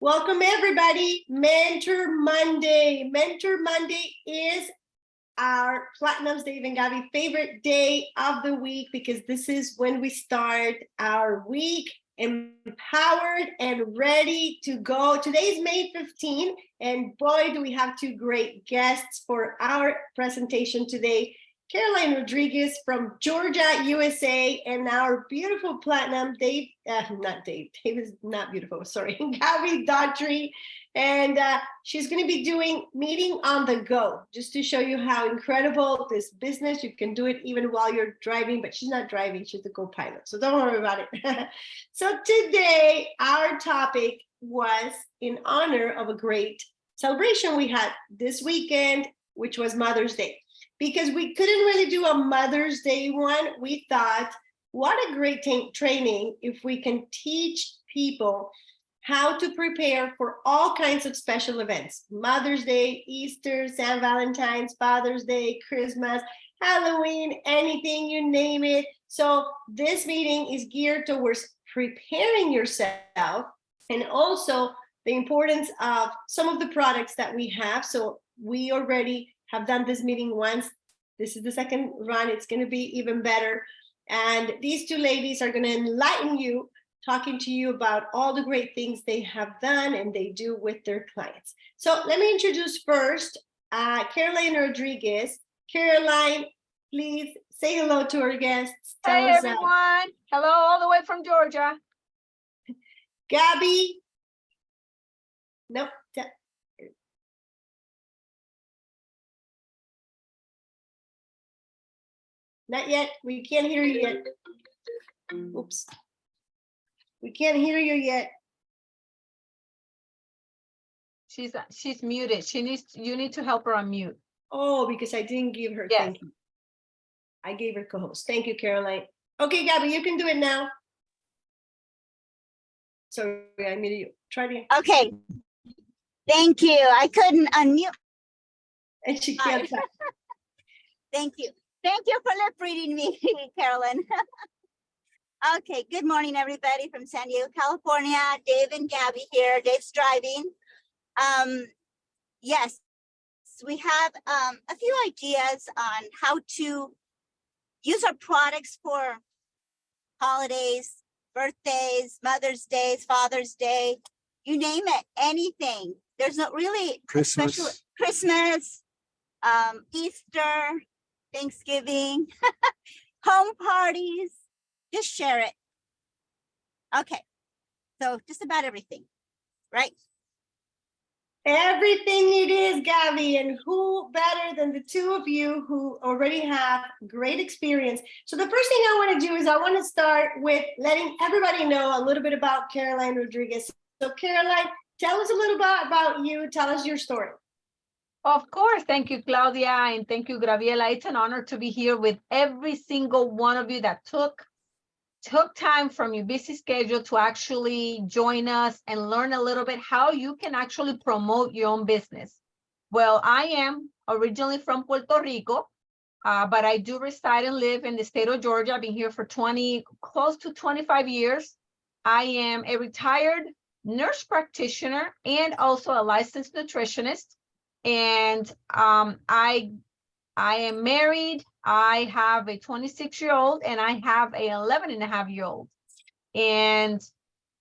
Welcome everybody. Mentor Monday. Mentor Monday is our Platinums, Dave and Gabby favorite day of the week because this is when we start our week empowered and ready to go. Today's May 15 and boy, do we have two great guests for our presentation today. Carolyne Rodriguez from Georgia, USA, and our beautiful Platinum, Dave is not beautiful, sorry, Gabie Daughtrey. And she's going to be doing meeting on the go, just to show you how incredible this business, you can do it even while you're driving, but she's not driving, she's the co-pilot, so don't worry about it. So today, our topic was in honor of a great celebration we had this weekend, which was Mother's Day. Because we couldn't really do a Mother's Day one, we thought, what a great training if we can teach people how to prepare for all kinds of special events. Mother's Day, Easter, St. Valentine's, Father's Day, Christmas, Halloween, anything, you name it. So this meeting is geared towards preparing yourself and also the importance of some of the products that we have. So we already have done this meeting once. This is the second run. It's going to be even better. And these two ladies are going to enlighten you, talking to you about all the great things they have done and they do with their clients. So let me introduce first Carolyne Rodriguez. Carolyne, please say hello to our guests. Hey everyone. Hello, all the way from Georgia. Gabie. Nope. Not yet. We can't hear you yet. Oops. We can't hear you yet. She's muted. You need to help her unmute. Oh, because I didn't give her. Yes. Thank you. I gave her co-host. Thank you, Carolyne. Okay, Gabie, you can do it now. Sorry, I muted you. Try it again. Okay. Thank you. I couldn't unmute. And she can't. Thank you. Thank you for lip reading me, Carolyne. Okay, good morning, everybody from San Diego, California. Dave and Gabie here. Dave's driving. Yes, we have a few ideas on how to use our products for holidays, birthdays, Mother's Day, Father's Day, you name it, anything. There's not really Christmas, Easter, Thanksgiving, home parties, just share it. Okay, so just about everything, right? Everything it is, Gabie, and who better than the two of you who already have great experience. So the first thing I want to do is I want to start with letting everybody know a little bit about Carolyne Rodriguez. So Carolyne, tell us a little bit about you. Tell us your story. Of course. Thank you, Claudia, and thank you, Graviela. It's an honor to be here with every single one of you that took time from your busy schedule to actually join us and learn a little bit how you can actually promote your own business. Well, I am originally from Puerto Rico, but I do reside and live in the state of Georgia. I've been here for close to 25 years. I am a retired nurse practitioner and also a licensed nutritionist. And I am married. I have a 26-year-old and I have a 11-and-a-half-year-old. And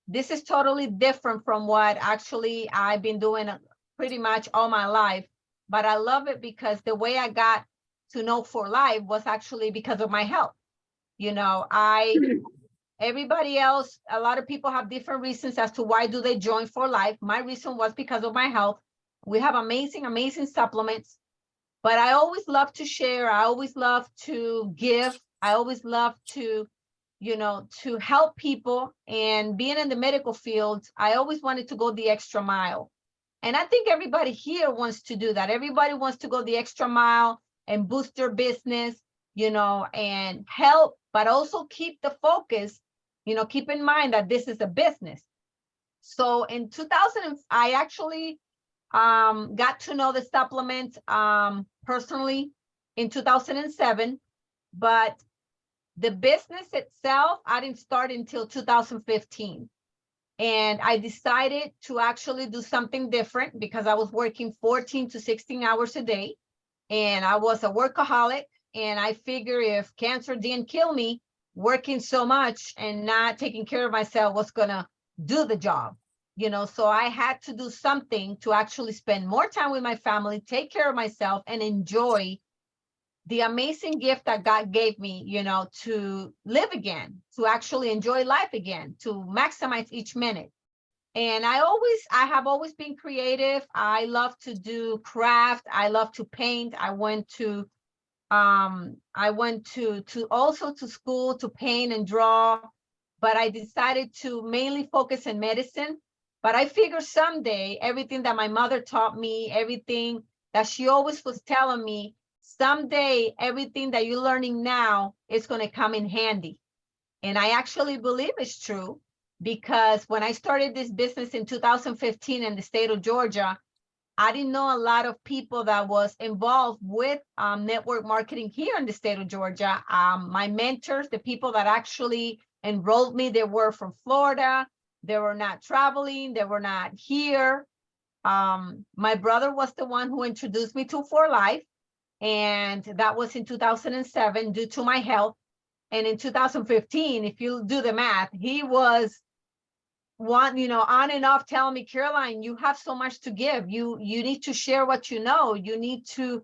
this is totally different from what actually I've been doing pretty much all my life. But I love it because the way I got to know For Life was actually because of my health. You know, everybody else, a lot of people have different reasons as to why do they join For Life. My reason was because of my health. We have amazing, amazing supplements, but I always love to share. I always love to give. I always love to, to help people. And being in the medical field, I always wanted to go the extra mile. And I think everybody here wants to do that. Everybody wants to go the extra mile and boost their business, and help, but also keep the focus, keep in mind that this is a business. So in 2000, I actually got to know the supplement personally in 2007, but the business itself, I didn't start until 2015. And I decided to actually do something different because I was working 14 to 16 hours a day. And I was a workaholic. And I figure if cancer didn't kill me, working so much and not taking care of myself was gonna do the job. So I had to do something to actually spend more time with my family, take care of myself, and enjoy the amazing gift that God gave me, to live again, to actually enjoy life again, to maximize each minute. And I have always been creative. I love to do craft. I love to paint. I went to also to school to paint and draw, but I decided to mainly focus in medicine. But I figure someday everything that my mother taught me, everything that she always was telling me, someday everything that you're learning now is going to come in handy. And I actually believe it's true, because when I started this business in 2015 in the state of Georgia, I didn't know a lot of people that was involved with network marketing here in the state of Georgia. My mentors, the people that actually enrolled me, they were from Florida. They were not traveling. They were not here. My brother was the one who introduced me to For Life. And that was in 2007 due to my health. And in 2015, if you do the math, he was on and off telling me, Caroline, you have so much to give. You need to share what you know. You need to,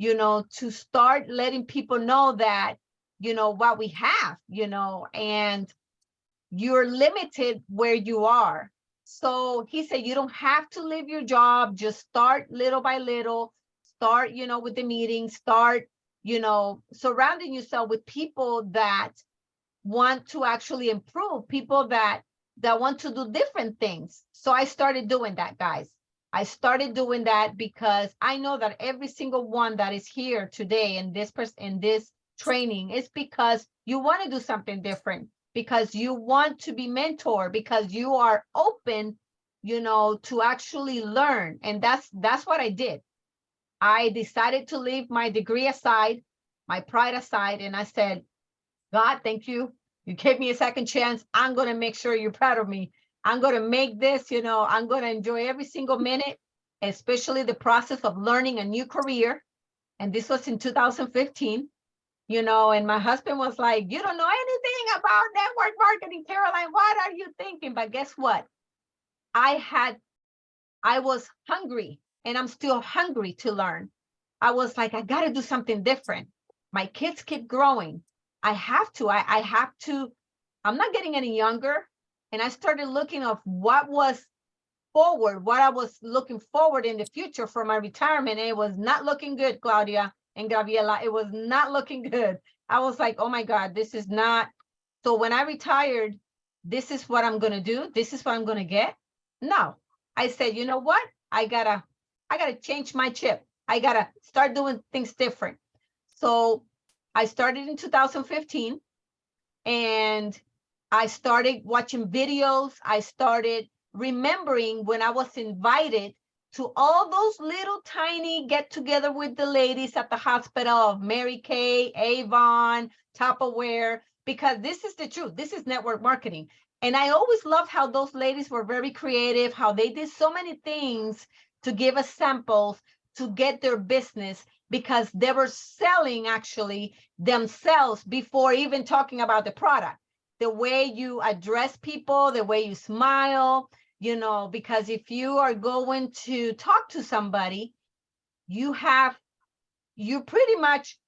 to start letting people know that, what we have, and you're limited where you are. So he said, you don't have to leave your job. Just start little by little. Start, with the meetings. Start, surrounding yourself with people that want to actually improve, people that want to do different things. So I started doing that, guys. I started doing that because I know that every single one that is here today in this training is because you want to do something different, because you want to be mentored, because you are open, to actually learn. And that's what I did. I decided to leave my degree aside, my pride aside, and I said, God, thank you. You gave me a second chance. I'm going to make sure you're proud of me. I'm going to make this, I'm going to enjoy every single minute, especially the process of learning a new career. And this was in 2015, and my husband was like, you don't know anything about network marketing, Caroline. What are you thinking? But guess what? I was hungry, and I'm still hungry to learn. I was like, I got to do something different. My kids keep growing. I have to, I'm not getting any younger. And I started looking at what I was looking forward in the future for my retirement. And it was not looking good, Claudia and Gabriela. It was not looking good. I was like, oh my God, this is not. So when I retired, this is what I'm going to do. This is what I'm going to get. No, I said, you know what? I gotta change my chip. I gotta start doing things different. So I started in 2015, and I started watching videos. I started remembering when I was invited to all those little tiny get together with the ladies at the hospital of Mary Kay, Avon, Tupperware, because this is the truth. This is network marketing. And I always loved how those ladies were very creative, how they did so many things to give us samples to get their business, because they were selling actually themselves before even talking about the product. The way you address people, the way you smile, because if you are going to talk to somebody, you pretty much,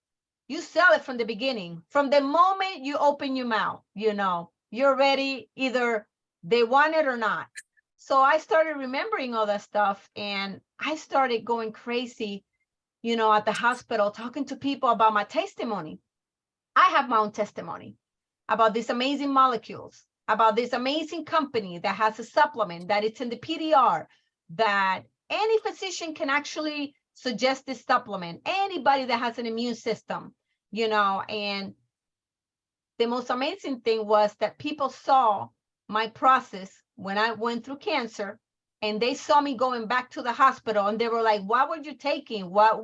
you sell it from the beginning. From the moment you open your mouth, you're ready, either they want it or not. So I started remembering all that stuff, and I started going crazy, at the hospital, talking to people about my testimony. I have my own testimony about these amazing molecules, about this amazing company that has a supplement that it's in the PDR, that any physician can actually suggest this supplement, anybody that has an immune system, and the most amazing thing was that people saw my process when I went through cancer, and they saw me going back to the hospital, and they were like, what were you taking? What,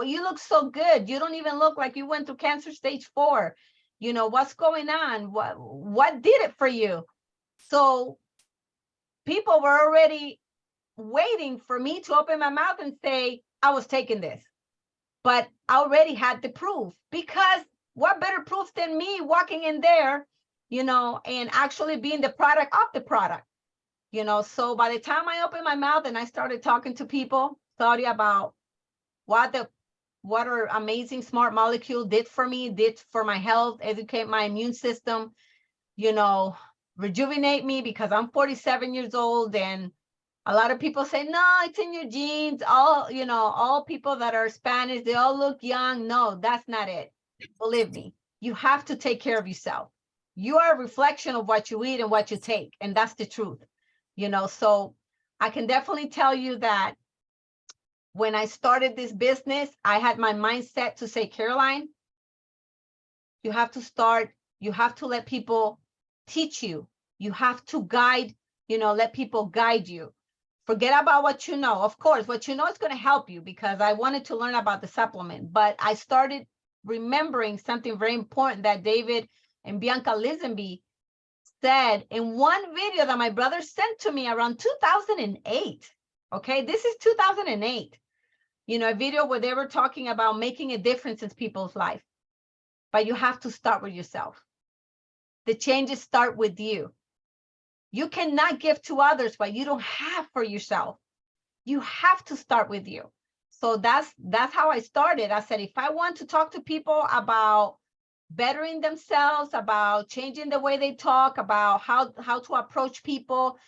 you look so good. You don't even look like you went through cancer stage 4. What's going on? What did it for you? So people were already waiting for me to open my mouth and say I was taking this. But I already had the proof, because what better proof than me walking in there, you know, and actually being the product of the product, you know. So by the time I opened my mouth and I started talking to people, Claudia, about what our amazing smart molecule did for me, did for my health, educate my immune system, you know, rejuvenate me, because I'm 47 years old, and a lot of people say, no, it's in your genes. All, you know, all people that are Spanish, they all look young. No, that's not it. Believe me, you have to take care of yourself. You are a reflection of what you eat and what you take. And that's the truth, you know. So I can definitely tell you that when I started this business, I had my mindset to say, Caroline, you have to start, you have to let people teach you. You have to guide, you know, let people guide you. Forget about what you know. Of course, what you know is going to help you, because I wanted to learn about the supplement, but I started remembering something very important that David and Bianca Lisenby said in one video that my brother sent to me around 2008. Okay, this is 2008. You know, a video where they were talking about making a difference in people's life. But you have to start with yourself. The changes start with you. You cannot give to others what you don't have for yourself. You have to start with you. So that's how I started. I said, if I want to talk to people about bettering themselves, about changing the way they talk, about how to approach people,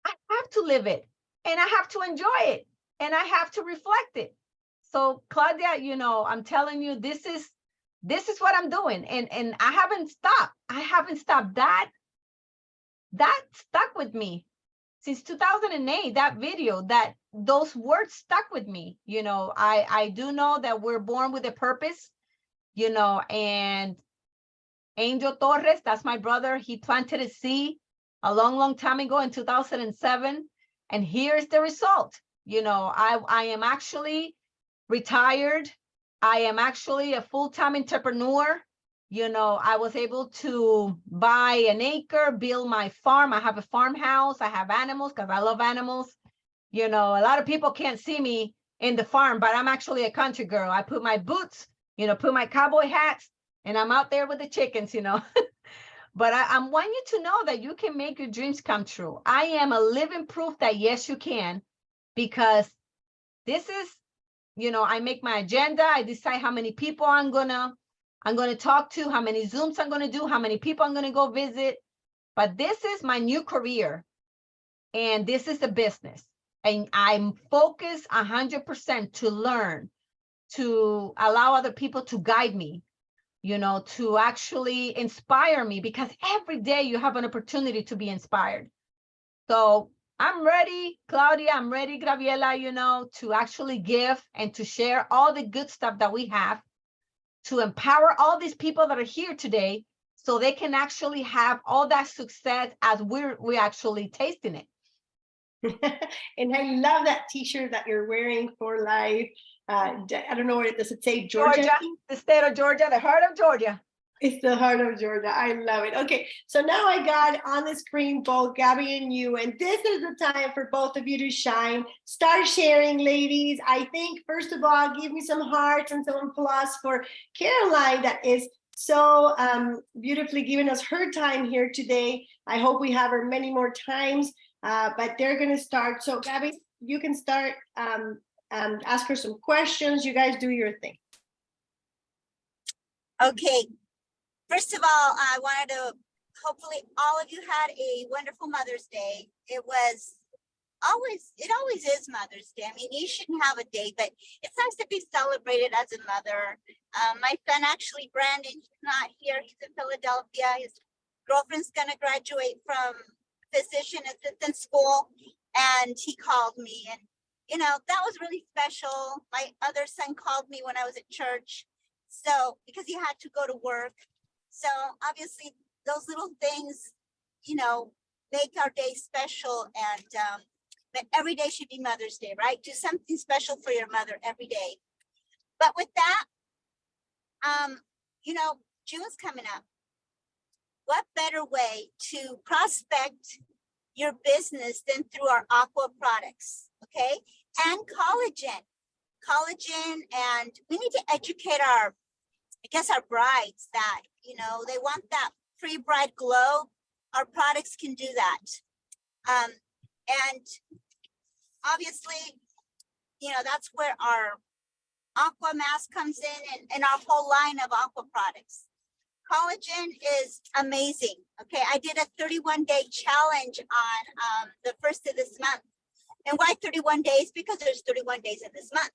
I have to live it, and I have to enjoy it, and I have to reflect it. So Claudia, you know, I'm telling you, this is what I'm doing, and I haven't stopped. That stuck with me since 2008. That video, those words stuck with me. You know, I do know that we're born with a purpose, you know, and Angel Torres, that's my brother, he planted a seed a long time ago in 2007, and here's the result. You know, I am actually retired. I am actually a full-time entrepreneur. You know, I was able to buy an acre, build my farm. I have a farmhouse. I have animals because I love animals. You know, a lot of people can't see me in the farm, but I'm actually a country girl. I put my boots, you know, put my cowboy hats, and I'm out there with the chickens, you know. But I want you to know that you can make your dreams come true. I am a living proof that yes, you can, because this is, you know, I make my agenda. I decide how many people I'm gonna talk to, how many Zooms I'm gonna do, how many people I'm gonna go visit. But this is my new career, and this is a business, and I'm focused 100% to learn, to allow other people to guide me, you know, to actually inspire me, because every day you have an opportunity to be inspired. So I'm ready, Claudia, I'm ready, Graviela, you know, to actually give and to share all the good stuff that we have, to empower all these people that are here today, so they can actually have all that success as we're actually tasting it. And I love that t-shirt that you're wearing for life. I don't know what does it say, Georgia? The state of Georgia, the heart of Georgia. It's the heart of Georgia. I love it. Okay, so now I got on the screen both Gabby and you, and this is the time for both of you to shine. Start sharing, ladies. I think, first of all, give me some hearts and some applause for Caroline, that is so beautifully giving us her time here today. I hope we have her many more times, but they're going to start. So Gabby, you can start, ask her some questions. You guys do your thing. Okay. First of all, I wanted to, hopefully all of you had a wonderful Mother's Day. It always is Mother's Day. I mean, you shouldn't have a day, but it's nice to be celebrated as a mother. My son, actually, Brandon, he's not here. He's in Philadelphia. His girlfriend's going to graduate from physician assistant school, and he called me, and you know, that was really special. My other son called me when I was at church, so because he had to go to work. So obviously those little things, you know, make our day special, and but every day should be Mother's Day, right? Do something special for your mother every day. But with that, you know, June's coming up. What better way to prospect your business than through our aqua products, okay? And collagen. And we need to educate our brides that, you know, they want that pre-bride glow. Our products can do that. And obviously, you know, that's where our aqua mask comes in, and our whole line of aqua products. Collagen is amazing. Okay, I did a 31-day challenge on the first of this month. And why 31 days? Because there's 31 days in this month.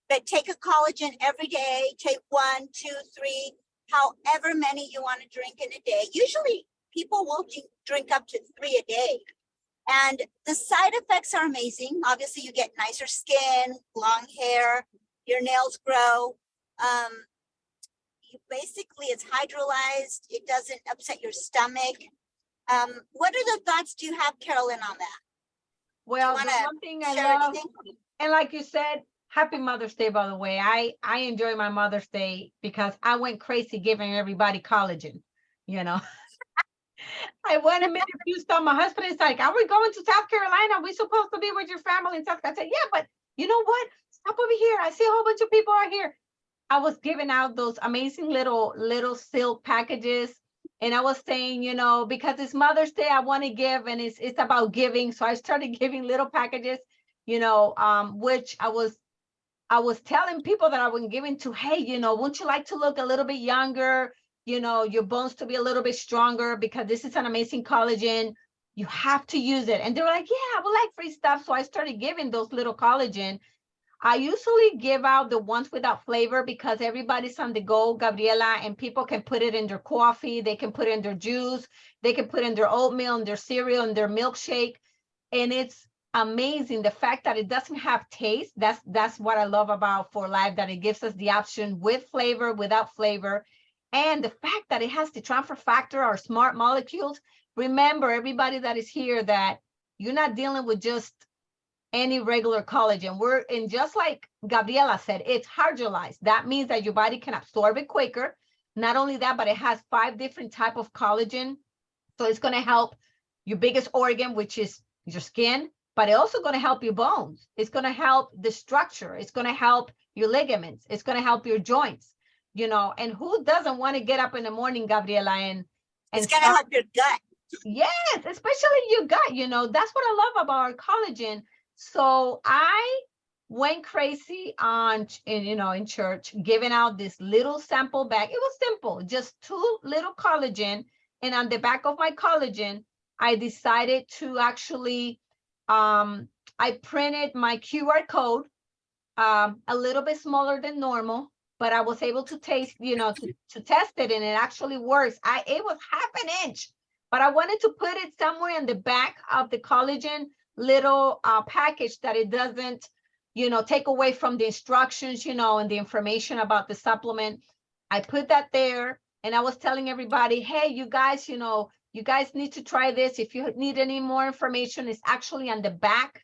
But take a collagen every day, take 1, 2, 3, however many you want to drink in a day. Usually people will drink up to 3 a day. And the side effects are amazing. Obviously you get nicer skin, long hair, your nails grow. Basically it's hydrolyzed. It doesn't upset your stomach. What other thoughts do you have, Carolyne, on that? Well, the one thing I love, and like you said, happy Mother's Day, by the way. I enjoy my Mother's Day because I went crazy giving everybody collagen, you know. I went and made a few stuff. My husband is like, are we going to South Carolina? Are we supposed to be with your family in South Carolina? I said, yeah, but you know what? Stop over here. I see a whole bunch of people are here. I was giving out those amazing little silk packages. And I was saying, you know, because it's Mother's Day, I want to give, and it's about giving. So I started giving little packages, you know, which I was telling people that I was giving to, hey, you know, wouldn't you like to look a little bit younger? You know, your bones to be a little bit stronger, because this is an amazing collagen. You have to use it. And they were like, yeah, I would like free stuff. So I started giving those little collagen. I usually give out the ones without flavor because everybody's on the go, Gabriela, and people can put it in their coffee. They can put it in their juice. They can put it in their oatmeal, in their cereal, in their milkshake. And it's amazing. The fact that it doesn't have taste. That's what I love about For Life, that it gives us the option with flavor, without flavor. And the fact that it has the transfer factor or smart molecules. Remember, everybody that is here, that you're not dealing with just any regular collagen. We're in, just like Gabriela said, it's hydrolyzed. That means that your body can absorb it quicker. Not only that, but it has 5 different types of collagen. So it's going to help your biggest organ, which is your skin, but it's also going to help your bones. It's going to help the structure. It's going to help your ligaments. It's going to help your joints, you know. And who doesn't want to get up in the morning, Gabriela, and it's going to help your gut. Yes, especially your gut, you know. That's what I love about our collagen. So I went crazy in church, giving out this little sample bag. It was simple, just 2 little collagen. And on the back of my collagen, I decided to actually, I printed my QR code, a little bit smaller than normal, but I was able to taste, you know, to test it, and it actually works. It was half an inch, but I wanted to put it somewhere in the back of the collagen little package, that it doesn't, you know, take away from the instructions, you know, and the information about the supplement. I put that there, and I was telling everybody, hey, you guys, you know, you guys need to try this. If you need any more information, it's actually on the back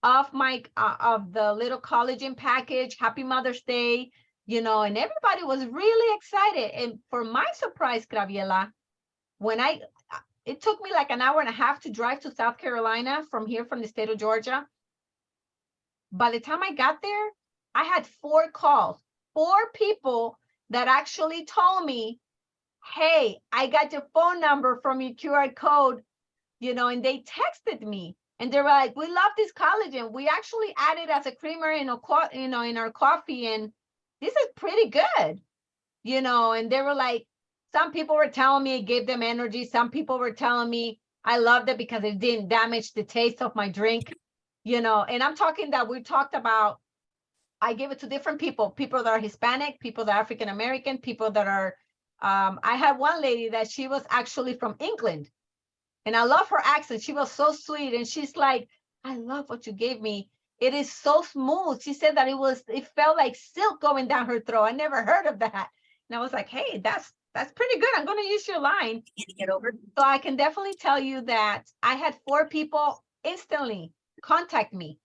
of my of the little collagen package. Happy Mother's Day, you know. And everybody was really excited. And for my surprise, Gabriela, when it took me like an hour and a half to drive to South Carolina from here, from the state of Georgia. By the time I got there, I had 4 calls, 4 people that actually told me, hey, I got your phone number from your QR code, you know, and they texted me, and they were like, we love this collagen. We actually added as a creamer in our coffee, and this is pretty good, you know. And they were like, some people were telling me it gave them energy. Some people were telling me I loved it because it didn't damage the taste of my drink, you know. And I'm talking that we talked about, I gave it to different people that are Hispanic, people that are African American, people that are, I had one lady that she was actually from England, and I love her accent. She was so sweet. And she's like, I love what you gave me. It is so smooth. She said that it felt like silk going down her throat. I never heard of that. And I was like, hey, that's pretty good. I'm going to use your line. Get over. So I can definitely tell you that I had 4 people instantly contact me,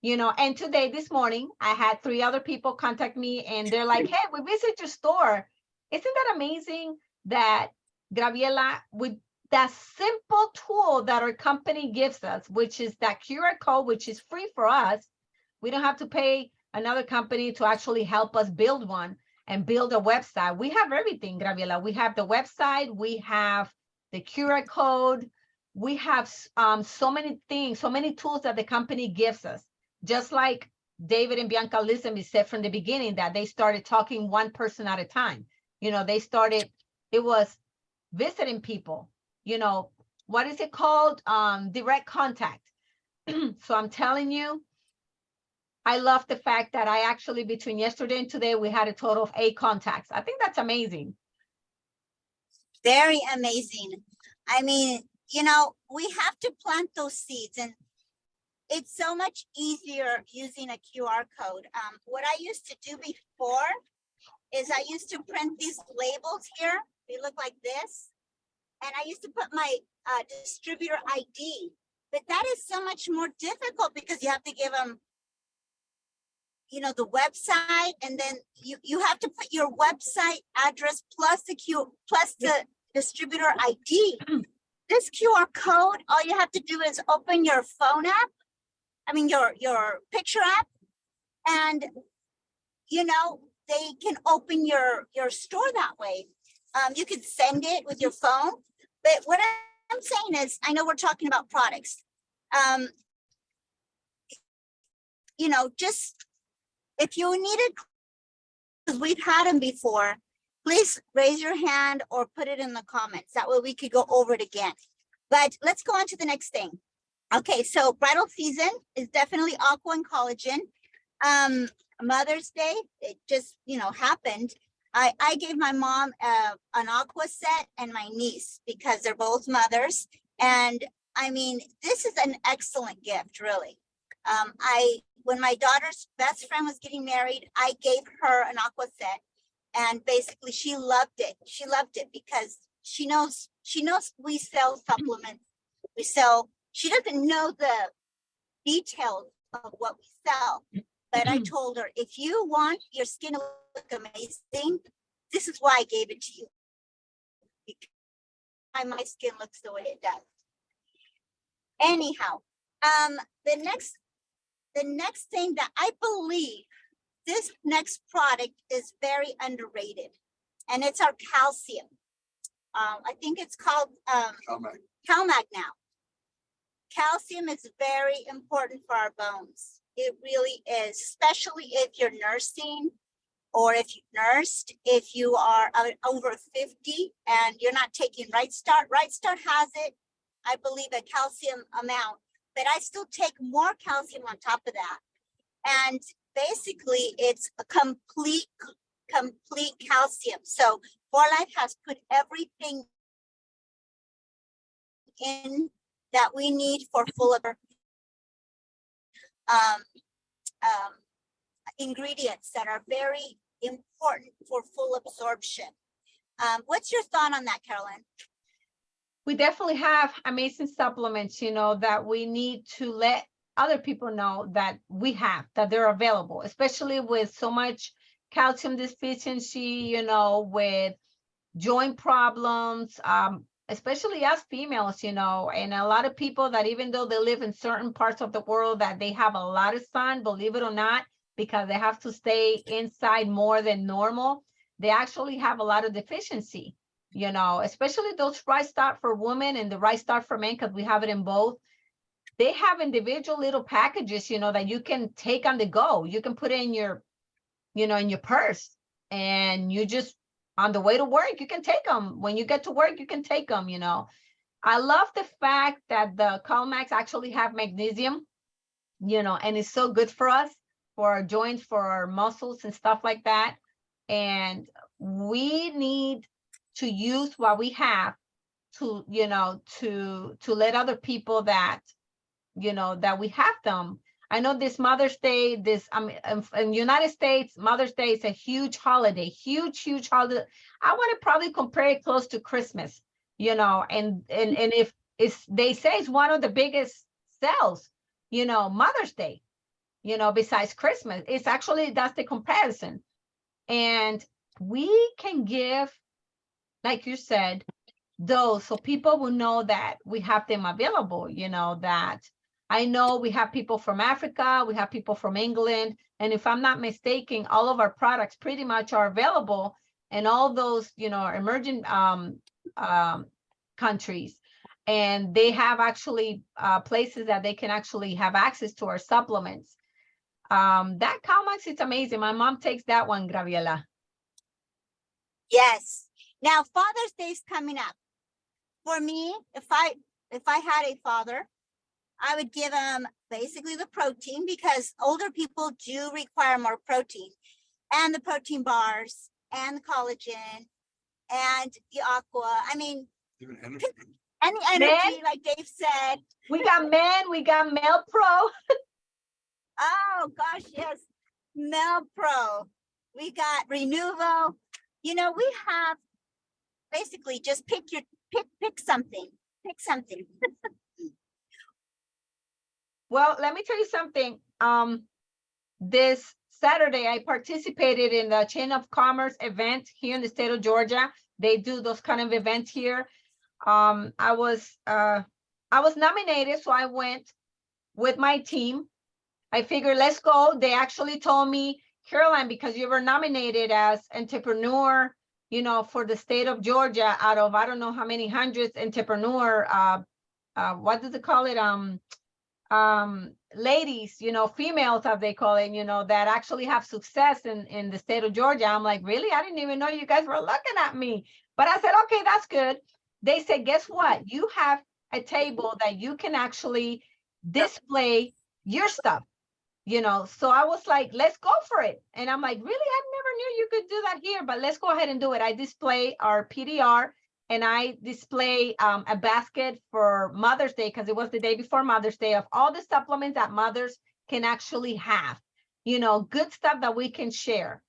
you know. And today, this morning, I had 3 other people contact me, and they're like, hey, we visit your store. Isn't that amazing that, Gabriela, that simple tool that our company gives us, which is that QR code, which is free for us. We don't have to pay another company to actually help us build one and build a website. We have everything, Graviela. We have the website, we have the QR code, we have so many things, so many tools that the company gives us. Just like David and Bianca Lisamy said from the beginning, that they started talking one person at a time. You know, they started, it was visiting people, you know, what is it called? Direct contact. So I'm telling you, I love the fact that I actually, between yesterday and today, we had a total of 8 contacts. I think that's amazing. Very amazing. I mean, you know, we have to plant those seeds, and it's so much easier using a QR code. What I used to do before is I used to print these labels here. They look like this. And I used to put my distributor ID, but that is so much more difficult because you have to give them, you know, the website, and then you have to put your website address plus the distributor ID. This QR code, all you have to do is open your phone app, I mean your picture app, and you know, they can open your store that way. You can send it with your phone, but what I'm saying is, I know we're talking about products. You know, just if you needed, because we've had them before, please raise your hand or put it in the comments. That way we could go over it again. But let's go on to the next thing. Okay, so bridal season is definitely aqua and collagen. Mother's Day, it just, you know, happened. I gave my mom an aqua set and my niece because they're both mothers. And I mean, this is an excellent gift, really. When my daughter's best friend was getting married, I gave her an aqua set, and basically she loved it. She loved it because she knows we sell supplements. She doesn't know the details of what we sell, but I told her, if you want your skin to look amazing, this is why I gave it to you. Because why my skin looks the way it does. Anyhow, the next thing that I believe, this next product is very underrated, and it's our calcium. I think it's called CalMag now. Calcium is very important for our bones. It really is, especially if you're nursing or if you've nursed, if you are over 50 and you're not taking Right Start. Right Start has it, I believe, a calcium amount, but I still take more calcium on top of that. And basically it's a complete calcium. So 4Life has put everything in that we need for full ingredients that are very important for full absorption. What's your thought on that, Caroline? We definitely have amazing supplements, you know, that we need to let other people know that we have, that they're available, especially with so much calcium deficiency, you know, with joint problems, especially us females, you know, and a lot of people that even though they live in certain parts of the world that they have a lot of sun, believe it or not, because they have to stay inside more than normal, they actually have a lot of deficiency, you know, especially those Right Start for women and the Right Start for men, because we have it in both. They have individual little packages, you know, that you can take on the go. You can put it in your, you know, in your purse, and you just, on the way to work, you can take them. When you get to work, you can take them, you know. I love the fact that the CalMax actually have magnesium, you know, and it's so good for us, for our joints, for our muscles and stuff like that. And we need to use what we have to, you know, to let other people that, you know, that we have them. I know this Mother's Day, in the United States, Mother's Day is a huge holiday, huge holiday. I want to probably compare it close to Christmas, you know, and if it's, they say it's one of the biggest sales, you know, Mother's Day, you know, besides Christmas, it's actually, that's the comparison. And we can give, like you said, those so people will know that we have them available, you know, that I know we have people from Africa, we have people from England, and if I'm not mistaken, all of our products pretty much are available in all those, you know, emerging countries. And they have actually places that they can actually have access to our supplements. That Calmax, it's amazing. My mom takes that one, Graviela. Yes. Now Father's Day is coming up. For me, if I had a father, I would give him basically the protein, because older people do require more protein, and the protein bars and the collagen and the aqua. I mean, Even energy. any energy, like Dave said. We got men, we got Mel Pro. Oh gosh, yes. Mel Pro. We got Renuvo. You know, we have basically just pick something. Pick something. Well, let me tell you something. This Saturday, I participated in the Chain of Commerce event here in the state of Georgia. They do those kind of events here. I was nominated, so I went with my team. I figured, let's go. They actually told me, Caroline, because you were nominated as entrepreneur, you know, for the state of Georgia out of, I don't know how many hundreds entrepreneur, what do they call it? Ladies, you know, females, as they call it, you know, that actually have success in the state of Georgia. I'm like, really? I didn't even know you guys were looking at me. But I said, okay, that's good. They said, guess what? You have a table that you can actually display your stuff, you know. So I was like, let's go for it. And I'm like, really? I never knew you could do that here, but let's go ahead and do it. I display our PDR, and I display a basket for Mother's Day, because it was the day before Mother's Day, of all the supplements that mothers can actually have, you know, good stuff that we can share.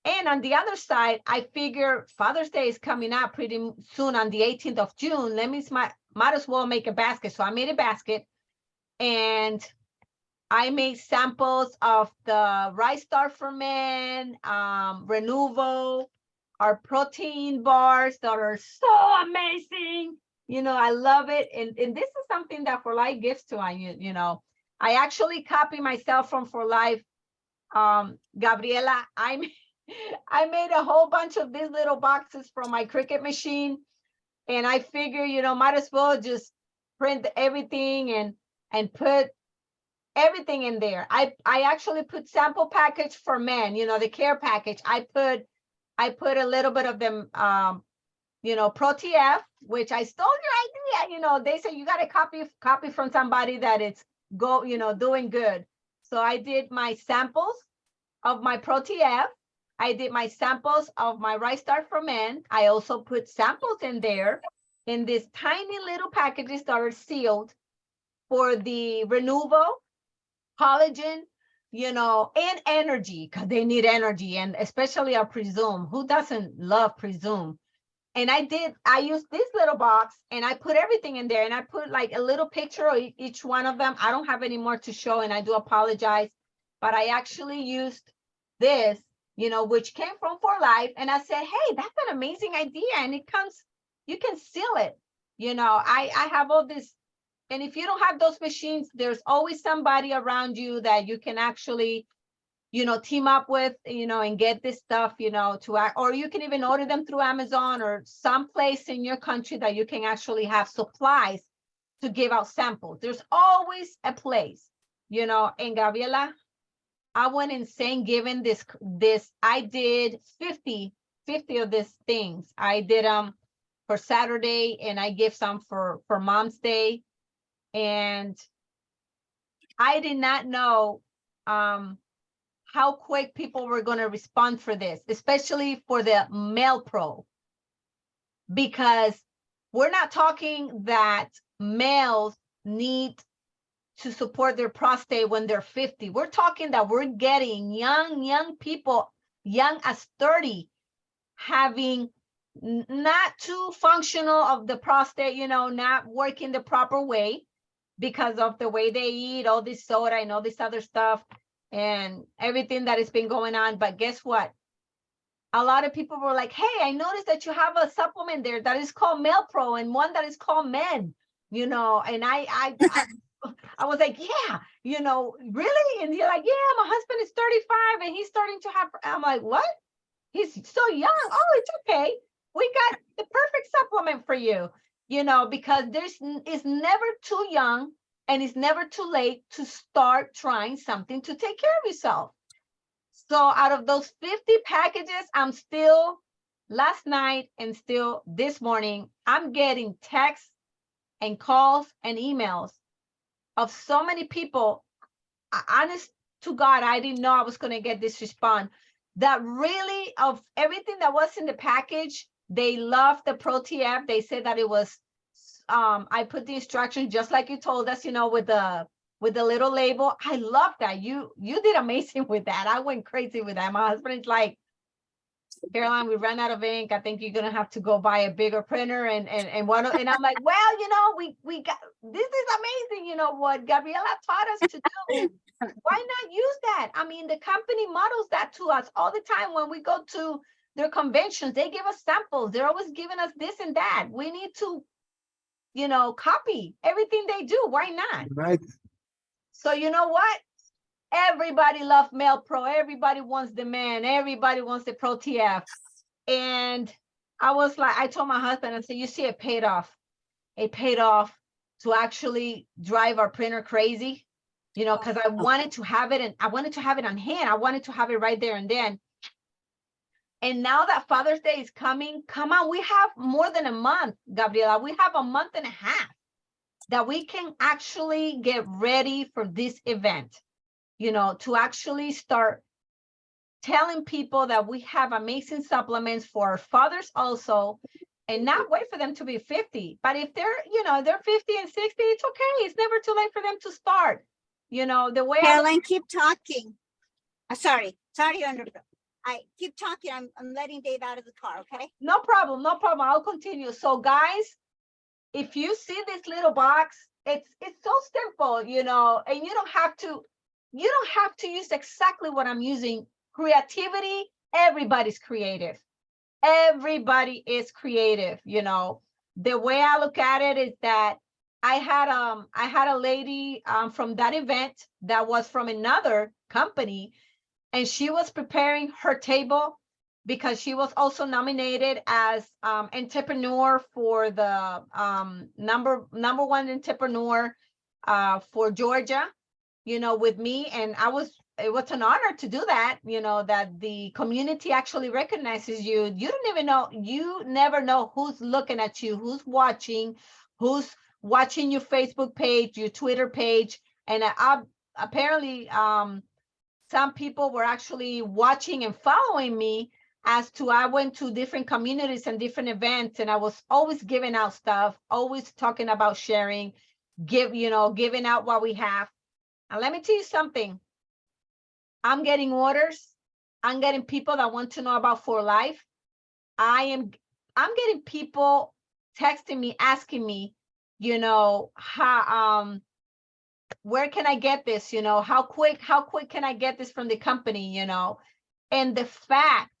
And on the other side, I figure Father's Day is coming up pretty soon on the 18th of June. Let me might as well make a basket. So I made a basket, and I made samples of the Rice Star for Men, Renuvo, our protein bars that are so amazing. You know, I love it. And this is something that For Life gives to I, you know. I actually copy myself from For Life. Gabriela, I made a whole bunch of these little boxes from my Cricut machine. And I figure, you know, might as well just print everything and put everything in there. I actually put sample package for men, you know, the care package. I put a little bit of them, you know, ProTF, which I stole your idea. You know, they say you got to copy from somebody that it's you know, doing good. So I did my samples of my ProTF. I did my samples of my Rice Star for Men. I also put samples in there in these tiny little packages that are sealed for the Renuvo, collagen, you know, and energy, because they need energy, and especially our Presume. Who doesn't love Presume? And I used this little box, and I put everything in there, and I put like a little picture of each one of them. I don't have any more to show, and I do apologize, but I actually used this, you know, which came from For Life. And I said, hey, that's an amazing idea. And it comes, you can seal it. You know, I have all this. And if you don't have those machines, there's always somebody around you that you can actually, you know, team up with, you know, and get this stuff, you know, or you can even order them through Amazon or someplace in your country that you can actually have supplies to give out samples. There's always a place, you know. And Gabriela, I went insane giving this. I did 50 of these things. I did them for Saturday, and I give some for Mom's Day. And I did not know how quick people were going to respond for this, especially for the Male Pro, because we're not talking that males need to support their prostate when they're 50. We're talking that we're getting young people, young as 30, having not too functional of the prostate, you know, not working the proper way because of the way they eat, all this soda and all this other stuff and everything that has been going on. But guess what? a lot of people were like, hey, I noticed that you have a supplement there that is called Male Pro and one that is called Men, you know, and I was like, yeah, you know, really? And you're like, yeah, my husband is 35 and he's starting to have, I'm like, what? He's so young. Oh, it's okay. We got the perfect supplement for you, you know, because it's never too young and it's never too late to start trying something to take care of yourself. So out of those 50 packages, I'm still last night and still this morning, I'm getting texts and calls and emails of so many people. Honest to God, I didn't know I was going to get this response. That really, of everything that was in the package, they loved the Pro TF. They said that it was, I put the instructions just like you told us, you know, with the little label. I love that. You did amazing with that. I went crazy with that. My husband's like, Caroline, we ran out of ink. I think you're gonna have to go buy a bigger printer and I'm like, well, you know, we got this is amazing, you know what Gabriela taught us to do. Why not use that? I mean, the company models that to us all the time when we go to their conventions. They give us samples. They're always giving us this and that. We need to, you know, copy everything they do. Why not? Right. So you know what? Everybody loves Male Pro. Everybody wants the Man. Everybody wants the Pro TF. And I was like, I told my husband, I said, you see, it paid off. It paid off to actually drive our printer crazy, you know, because I wanted to have it and I wanted to have it on hand. I wanted to have it right there and then. And now that Father's Day is coming, come on, we have more than a month, Gabriela. We have a month and a half that we can actually get ready for this event. You know, to actually start telling people that we have amazing supplements for our fathers also, and not wait for them to be 50. But if they're, you know, they're 50 and 60, it's okay. It's never too late for them to start. You know, the way Caroline, keep talking. Sorry I keep talking. I'm letting Dave out of the car, okay? No problem, no problem. I'll continue. So guys, if you see this little box, it's so simple, you know, and you don't have to use exactly what I'm using. Creativity, everybody's creative. Everybody is creative, you know. The way I look at it is that I had a lady from that event that was from another company, and she was preparing her table because she was also nominated as entrepreneur for the number one entrepreneur for Georgia, you know, with me. And it was an honor to do that, you know, that the community actually recognizes you. You don't even know, you never know who's looking at you, who's watching your Facebook page, your Twitter page. And apparently some people were actually watching and following me as to I went to different communities and different events, and I was always giving out stuff, always talking about sharing, giving out what we have. And let me tell you something. I'm getting orders. I'm getting people that want to know about For Life. I'm getting people texting me, asking me, you know, how where can I get this? You know, how quick can I get this from the company? You know, and the fact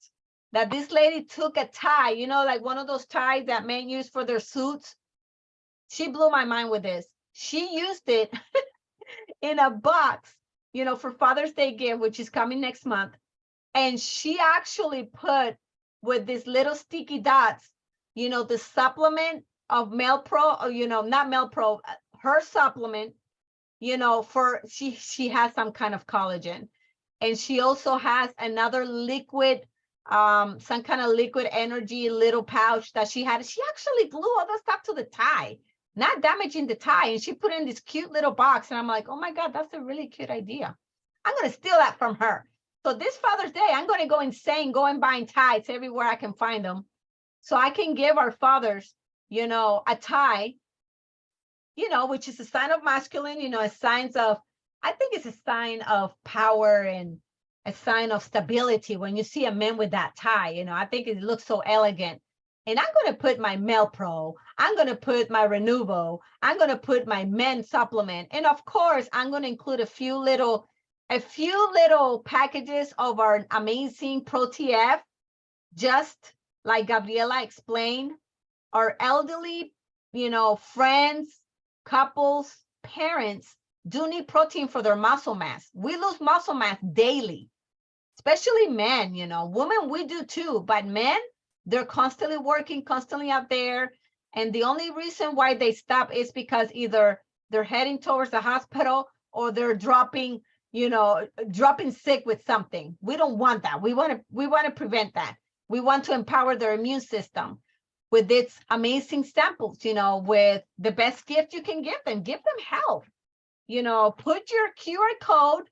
that this lady took a tie, you know, like one of those ties that men use for their suits. She blew my mind with this. She used it in a box, you know, for Father's Day gift, which is coming next month. And she actually put with these little sticky dots, you know, the supplement of Male Pro, or, you know, not Male Pro, her supplement, you know, for she has some kind of collagen. And she also has another liquid, some kind of liquid energy little pouch that she had. She actually glue all the stuff to the tie, not damaging the tie. And she put in this cute little box. And I'm like, oh my God, that's a really cute idea. I'm going to steal that from her. So this Father's Day, I'm going to go insane, going buying ties everywhere I can find them. So I can give our fathers, you know, a tie, you know, which is a sign of masculine, you know, a sign of, I think it's a sign of power and a sign of stability. When you see a man with that tie, you know, I think it looks so elegant. And I'm going to put my Male Pro, I'm going to put my Renuvo, I'm going to put my Men supplement. And of course, I'm going to include a few little packages of our amazing Pro TF just like Gabriela explained, our elderly, friends, couples, parents do need protein for their muscle mass. We lose muscle mass daily, especially men, women, we do too, but men, they're constantly working, constantly out there. And the only reason why they stop is because either they're heading towards the hospital or they're dropping sick with something. We don't want that. We want to prevent that. We want to empower their immune system with its amazing samples, with the best gift you can give them health. Put your QR code,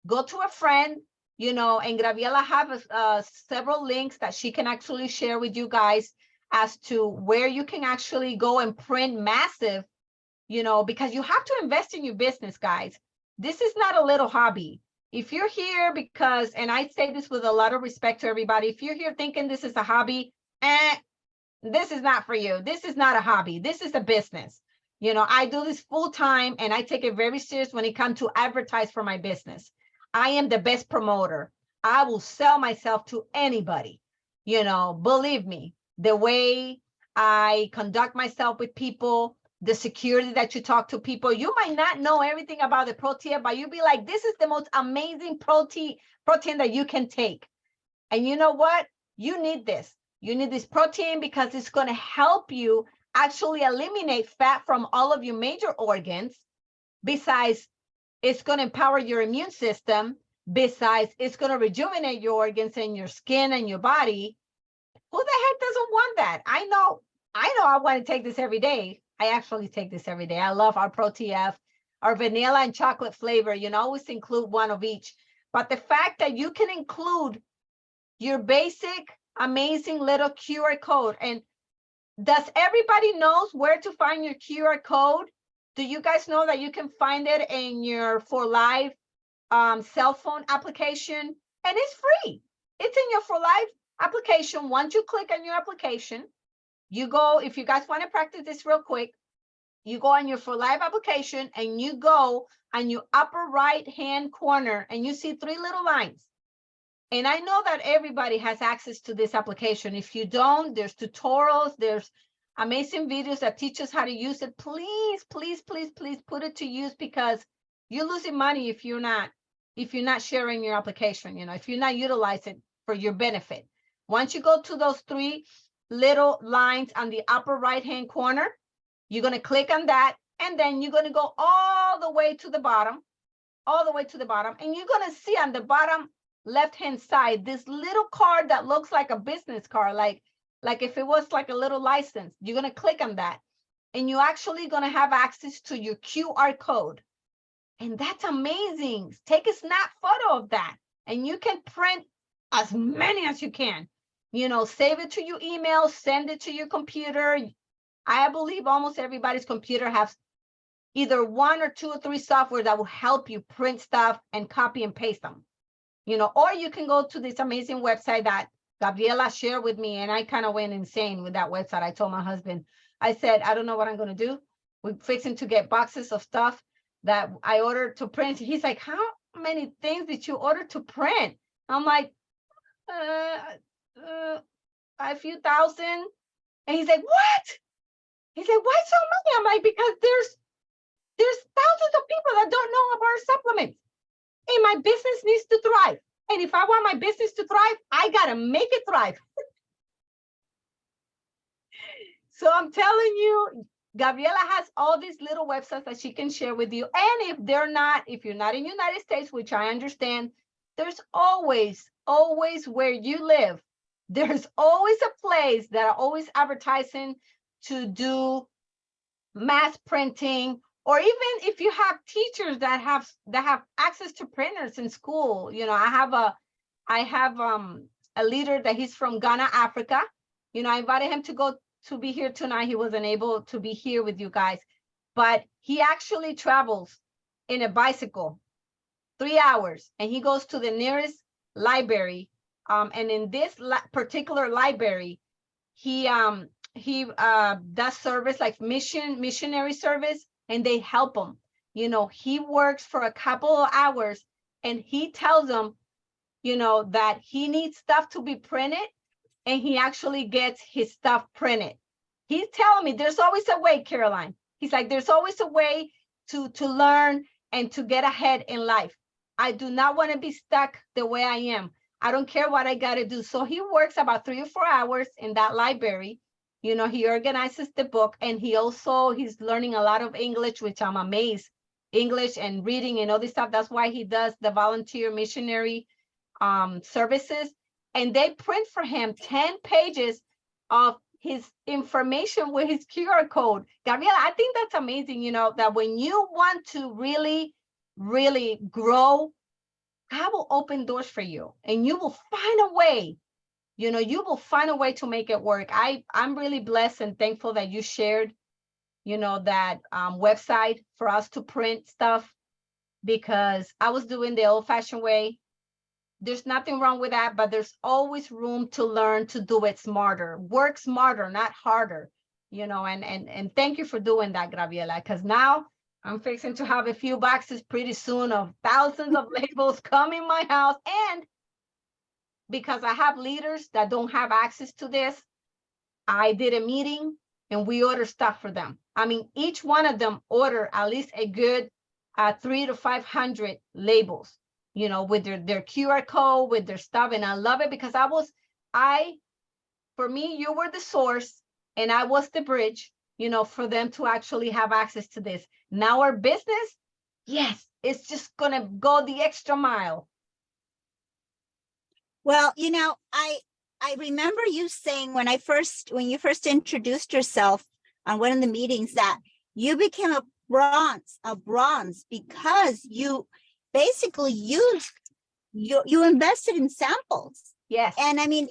go to a friend, and Graviela have several links that she can actually share with you guys as to where you can actually go and print massive, because you have to invest in your business, guys. This is not a little hobby. If you're here because, and I say this with a lot of respect to everybody, if you're here thinking this is a hobby, this is not for you. This is not a hobby. This is a business. I do this full time and I take it very serious when it comes to advertise for my business. I am the best promoter. I will sell myself to anybody. Believe me, the way I conduct myself with people, the security that you talk to people, you might not know everything about the protein, but you'll be like, this is the most amazing protein that you can take. And you know what? You need this. You need this protein because it's going to help you actually eliminate fat from all of your major organs. Besides, it's going to empower your immune system. Besides, it's going to rejuvenate your organs and your skin and your body. Who the heck doesn't want that? I know I want to take this every day. I actually take this every day. I love our ProTF, our vanilla and chocolate flavor. Always include one of each. But the fact that you can include your basic, amazing little QR code. And does everybody knows where to find your QR code? Do you guys know that you can find it in your For Life cell phone application? And it's free. It's in your For Life application. Once you click on your application, you go, if you guys want to practice this real quick, you go on your For Life application and you go on your upper right hand corner and you see 3 little lines. And I know that everybody has access to this application. If you don't, there's tutorials, there's amazing videos that teach us how to use it. Please, please, please, please put it to use, because you're losing money if you're not sharing your application, if you're not utilizing it for your benefit. Once you go to those 3 little lines on the upper right hand corner, you're going to click on that, and then you're going to go all the way to the bottom, and you're going to see on the bottom left hand side this little card that looks like a business card, like if it was like a little license. You're going to click on that and you're actually going to have access to your QR code. And that's amazing. Take a snap photo of that and you can print as many as you can. Save it to your email, send it to your computer. I believe almost everybody's computer has either 1 or 2 or 3 software that will help you print stuff and copy and paste them. Or you can go to this amazing website that Gabriela shared with me, and I kind of went insane with that website. I told my husband, I said, I don't know what I'm going to do. We're fixing to get boxes of stuff that I ordered to print. He's like, how many things did you order to print? I'm like, a few thousand. And he's like, what? He said, why so many? I'm like, because there's thousands of people that don't know about our supplements. And my business needs to thrive. And if I want my business to thrive, I got to make it thrive. So I'm telling you, Gabriela has all these little websites that she can share with you. And if you're not in the United States, which I understand, there's always where you live, there's always a place that are always advertising to do mass printing. Or even if you have teachers that have access to printers in school. I have a leader that he's from Ghana, Africa. I invited him to be here tonight. He wasn't able to be here with you guys, but he actually travels in a bicycle 3 hours, and he goes to the nearest library. And in this particular library, he does service like missionary service. And they help him. He works for a couple of hours and he tells them, that he needs stuff to be printed and he actually gets his stuff printed. He's telling me there's always a way, Caroline. He's like, there's always a way to learn and to get ahead in life. I do not want to be stuck the way I am. I don't care what I got to do. So he works about 3 or 4 hours in that library. You know, he organizes the book, and he's learning a lot of English, which I'm amazed. English and reading and all this stuff. That's why he does the volunteer missionary services. And they print for him 10 pages of his information with his QR code. Gabriela, I think that's amazing, you know, that when you want to really, really grow, God will open doors for you, and you will find a way. You know, you will find a way to make it work. I'm really blessed and thankful that you shared, you know, that website for us to print stuff, because I was doing the old-fashioned way. There's nothing wrong with that, but there's always room to learn to do it smarter. Work smarter, not harder, you know, and thank you for doing that, Gabriela, because now I'm fixing to have a few boxes pretty soon of thousands of labels come in my house. And because I have leaders that don't have access to this, I did a meeting and we order stuff for them. I mean, each one of them order at least a good 300 to 500 labels, you know, with their QR code, with their stuff. And I love it because for me, you were the source and I was the bridge, you know, for them to actually have access to this. Now our business, yes, it's just gonna go the extra mile. Well, you know, I remember you saying when you first introduced yourself on one of the meetings that you became a bronze because you basically you invested in samples. Yes. And I mean,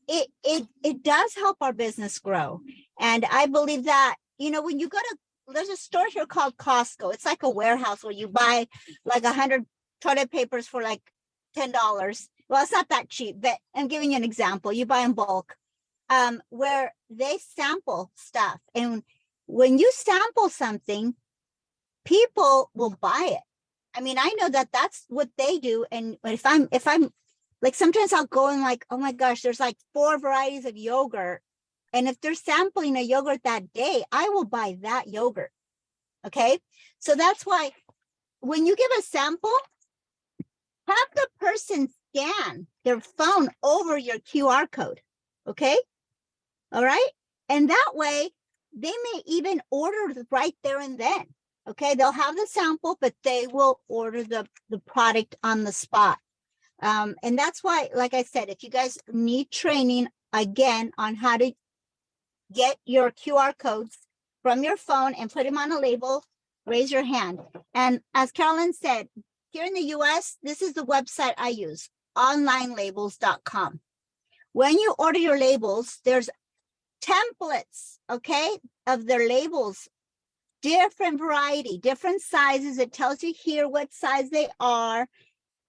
it does help our business grow. And I believe that, you know, when you go to, there's a store here called Costco. It's like a warehouse where you buy like 100 toilet papers for like $10. Well, it's not that cheap, but I'm giving you an example. You buy in bulk, where they sample stuff. And when you sample something, people will buy it. I mean, I know that that's what they do. And if I'm like, sometimes I'll go and like, oh my gosh, there's like 4 varieties of yogurt. And if they're sampling a yogurt that day, I will buy that yogurt. Okay. So that's why when you give a sample, have the person scan their phone over your QR code. Okay. All right. And that way they may even order right there and then. Okay. They'll have the sample, but they will order the product on the spot. And that's why, like I said, if you guys need training again on how to get your QR codes from your phone and put them on a label, raise your hand. And as Carolyne said, here in the US, this is the website I use, onlinelabels.com. When you order your labels, there's templates, okay, of their labels, different variety, different sizes. It tells you here what size they are.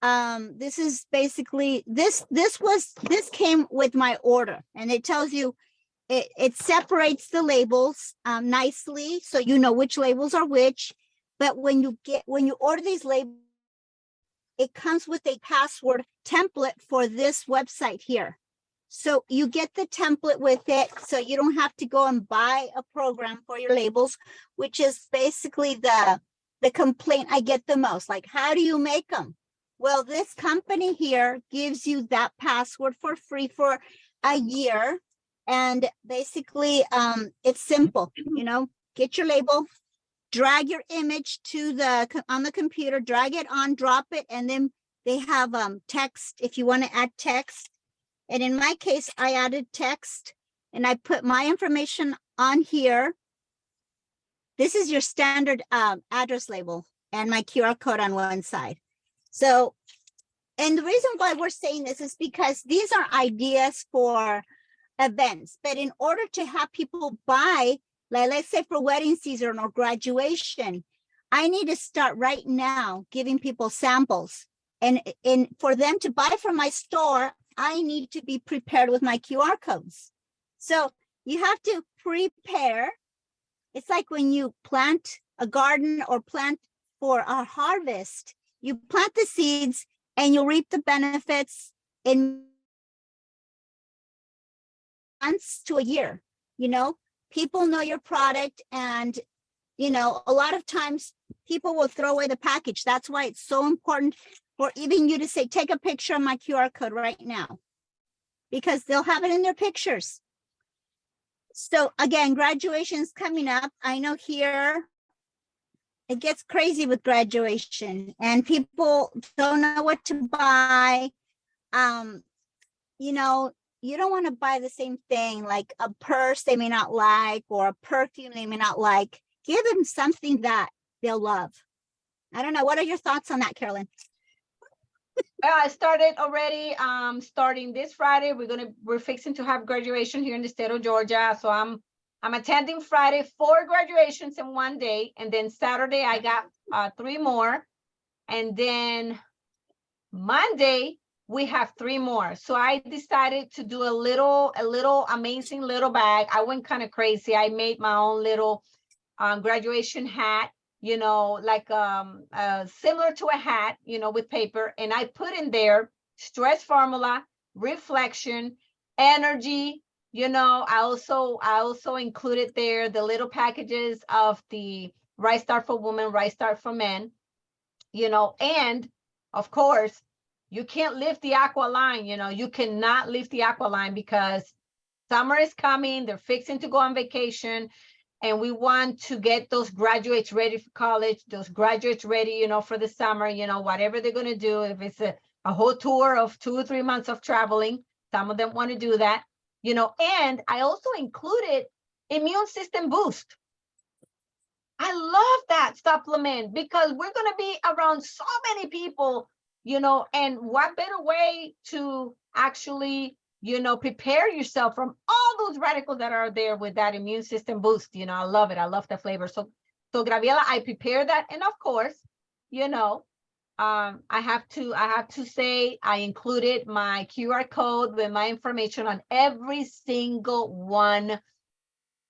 This is basically, this came with my order, and it tells you, it separates the labels nicely, so you know which labels are which. But when you order these labels, it comes with a password template for this website here. So you get the template with it, so you don't have to go and buy a program for your labels, which is basically the complaint I get the most. Like, how do you make them? Well, this company here gives you that password for free for a year. And basically, it's simple, you know, get your label, drag your image on the computer, drag it on, drop it, and then they have text if you want to add text. And in my case, I added text and I put my information on here. This is your standard address label and my QR code on one side. So, and the reason why we're saying this is because these are ideas for events, but in order to have people buy, like let's say for wedding season or graduation, I need to start right now giving people samples. And for them to buy from my store, I need to be prepared with my QR codes. So you have to prepare. It's like when you plant a garden or plant for a harvest, you plant the seeds and you'll reap the benefits in months to a year. You know, people know your product, and you know, a lot of times people will throw away the package. That's why it's so important for even you to say, take a picture of my QR code right now, because they'll have it in their pictures. So again, graduation's coming up. I know here it gets crazy with graduation and people don't know what to buy. You know, you don't want to buy the same thing, like a purse they may not like or a perfume they may not like. Give them something that they'll love. I don't know. What are your thoughts on that, Carolyne? I started already. Starting this Friday, we're fixing to have graduation here in the state of Georgia. So I'm attending Friday 4 graduations in one day, and then Saturday I got 3 more, and then Monday we have 3 more. So I decided to do a little amazing little bag. I went kind of crazy. I made my own little graduation hat, you know, like similar to a hat, you know, with paper. And I put in there stress formula, reflection, energy. You know, I also included there the little packages of the Right Start for Women, Right Start for Men, you know, and of course, you can't lift the aqua line, you know, you cannot lift the aqua line because summer is coming, they're fixing to go on vacation, and we want to get those graduates ready for college, those graduates ready, you know, for the summer, you know, whatever they're going to do. If it's a whole tour of 2 or 3 months of traveling, some of them want to do that, you know, and I also included immune system boost. I love that supplement because we're going to be around so many people, you know, and what better way to actually, you know, prepare yourself from all those radicals that are there with that immune system boost. You know, I love it. I love the flavor. So Gabriela, I prepared that. And of course, you know, I have to say I included my QR code with my information on every single one.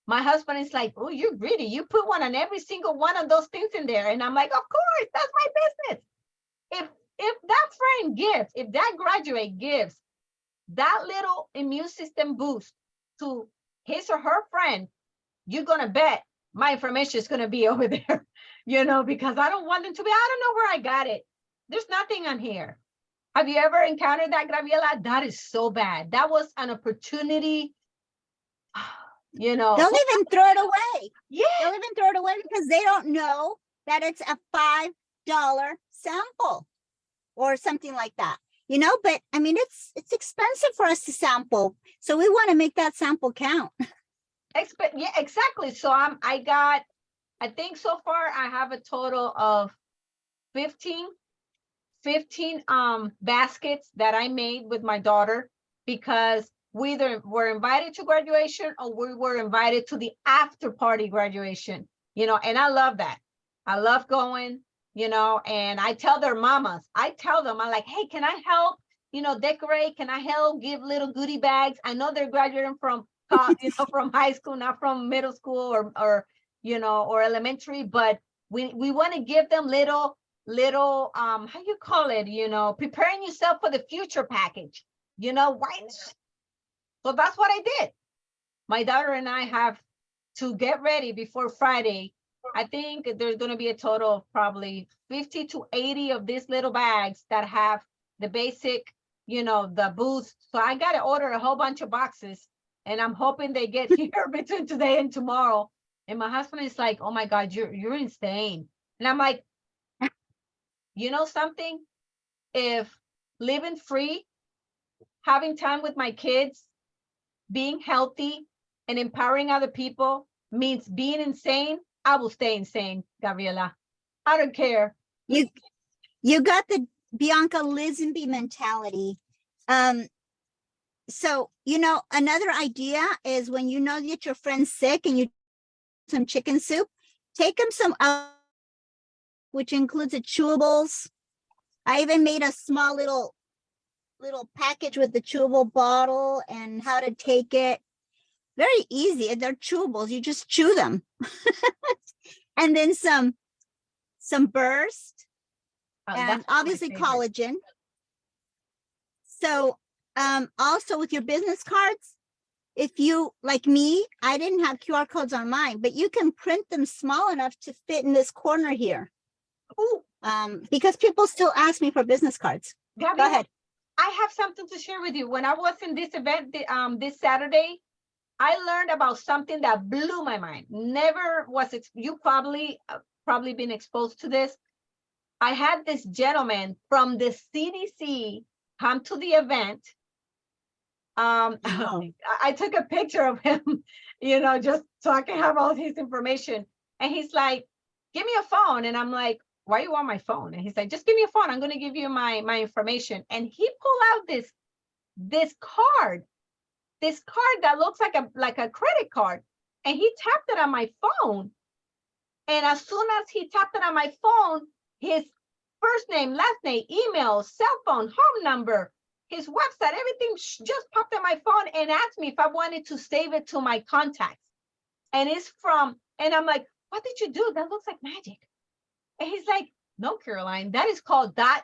My husband is like, oh, you're greedy. You put one on every single one of those things in there. And I'm like, of course, that's my business. If that friend gives, if that graduate gives that little immune system boost to his or her friend, you're going to bet my information is going to be over there, you know, because I don't want them to be, I don't know where I got it. There's nothing on here. Have you ever encountered that, Gabriela? That is so bad. That was an opportunity. You know, they'll even throw it away. Yeah, they'll even throw it away because they don't know that it's a $5 sample or something like that, you know. But I mean, it's expensive for us to sample, so we want to make that sample count. Yeah, exactly. So I think so far I have a total of 15 baskets that I made with my daughter, because we either were invited to graduation or we were invited to the after party graduation, you know, and I love that. I love going, you know, and I tell their mamas, I'm like, hey, can I help, you know, decorate? Can I help give little goodie bags? I know they're graduating from, you know, from high school, not from middle school or, you know, or elementary, but we want to give them little, how you call it, you know, preparing yourself for the future package, you know, why not? So that's what I did. My daughter and I have to get ready before Friday. I think there's going to be a total of probably 50 to 80 of these little bags that have the basic, you know, the boost. So I got to order a whole bunch of boxes, and I'm hoping they get here between today and tomorrow. And my husband is like, oh my God, you're insane. And I'm like, you know something? If living free, having time with my kids, being healthy and empowering other people means being insane, I will stay insane, Gabriela. I don't care. You got the Bianca Lisenby mentality. So, you know, another idea is when you know that your friend's sick and you some chicken soup, take them some, which includes the chewables. I even made a small little package with the chewable bottle and how to take it. Very easy. They're chewables. You just chew them. And then some burst, and obviously collagen. So also with your business cards, if you, like me, I didn't have QR codes on mine, but you can print them small enough to fit in this corner here. Ooh, Because people still ask me for business cards. Gabby, Go ahead. I have something to share with you. When I was in this event this Saturday, I learned about something that blew my mind. Never was you probably been exposed to this. I had this gentleman from the CDC come to the event. I took a picture of him, you know, just so I can have all his information. And he's like, give me a phone. And I'm like, why you want my phone? And he's like, just give me a phone. I'm going to give you my information. And he pulled out this card that looks like a credit card. And he tapped it on my phone. And as soon as he tapped it on my phone, his first name, last name, email, cell phone, home number, his website, everything just popped on my phone and asked me if I wanted to save it to my contacts. And and I'm like, what did you do? That looks like magic. And he's like, no, Caroline, that is called .com.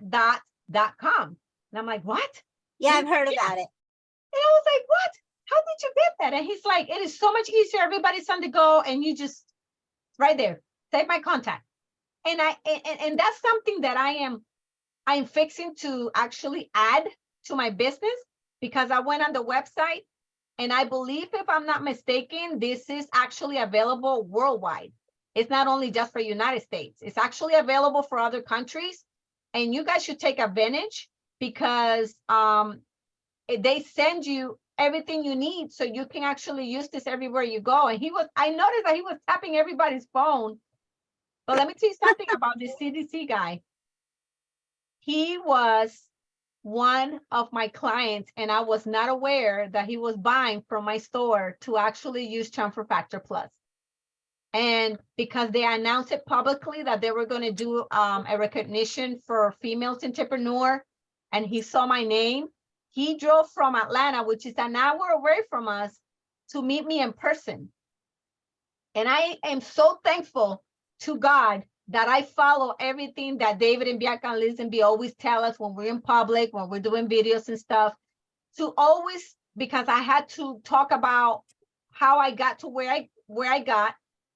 And I'm like, what? Yeah, I've heard about it. And I was like, what? How did you get that? And he's like, it is so much easier. Everybody's on the go and you just right there, save my contact. And and that's something that I'm fixing to actually add to my business, because I went on the website and I believe, if I'm not mistaken, this is actually available worldwide. It's not only just for United States, it's actually available for other countries. And you guys should take advantage, because they send you everything you need so you can actually use this everywhere you go. And I noticed that he was tapping everybody's phone. But let me tell you something about this CDC guy. He was one of my clients, and I was not aware that he was buying from my store to actually use Transfer Factor Plus. And because they announced it publicly that they were going to do a recognition for females entrepreneur, and he saw my name, he drove from Atlanta, which is an hour away from us, to meet me in person. And I am so thankful to God that I follow everything that David and Bianca and Liz always tell us when we're in public, when we're doing videos and stuff, to always, because I had to talk about how I got to where I got,